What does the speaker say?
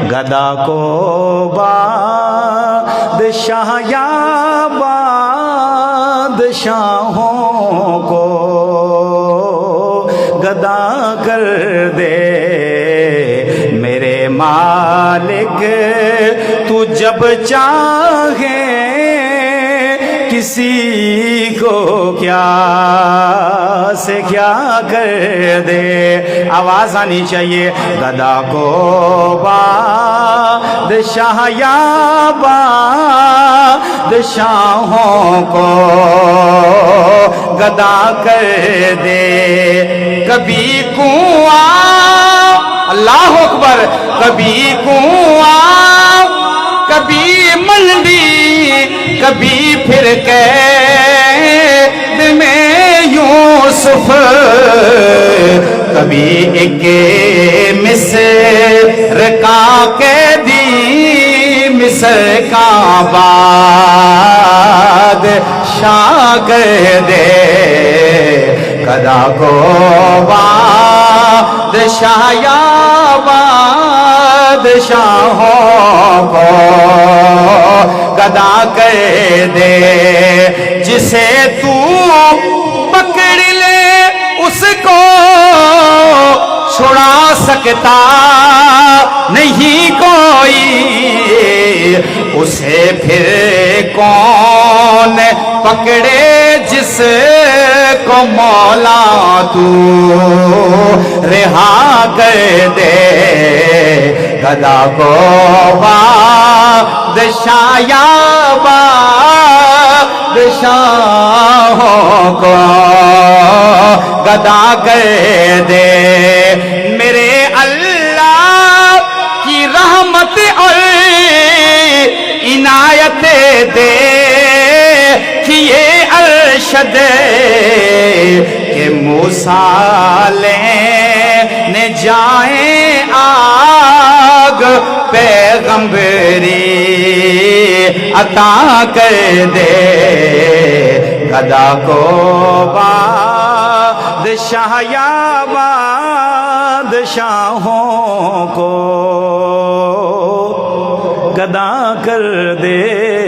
گدا کو بادشاہ یا بادشاہوں کو گدا کر دے میرے مالک تو جب چاہے کسی کو کیا سے کیا کر دے. آواز آنی چاہیے. گدا کو بادشاہ یا بادشاہوں کو گدا کر دے. کبھی کنواں اللہ اکبر کبھی کنواں کبھی منڈی کبھی پھر قید میں یوسف کبھی ایک مصر کا قیدی مصر کا بادشاہ کر دے. گدا کو بادشاہ یا بادشاہوں کو گدا کر دے. جسے تو پکڑ لے اس کو چھڑا سکتا نہیں کوئی. اسے پھر کون پکڑے جس کو مولا تو رہا کر دے. گدا کو بادشاہ یا بادشاہوں کو گدا کر دے. میرے اللہ کی رحمت اور عنایت دے کیے ارشد کہ موسیٰ لینے جائیں آگ پیغمبری عطا کر دے. گدا کو بادشاہ یا بادشاہوں کو گدا کر دے.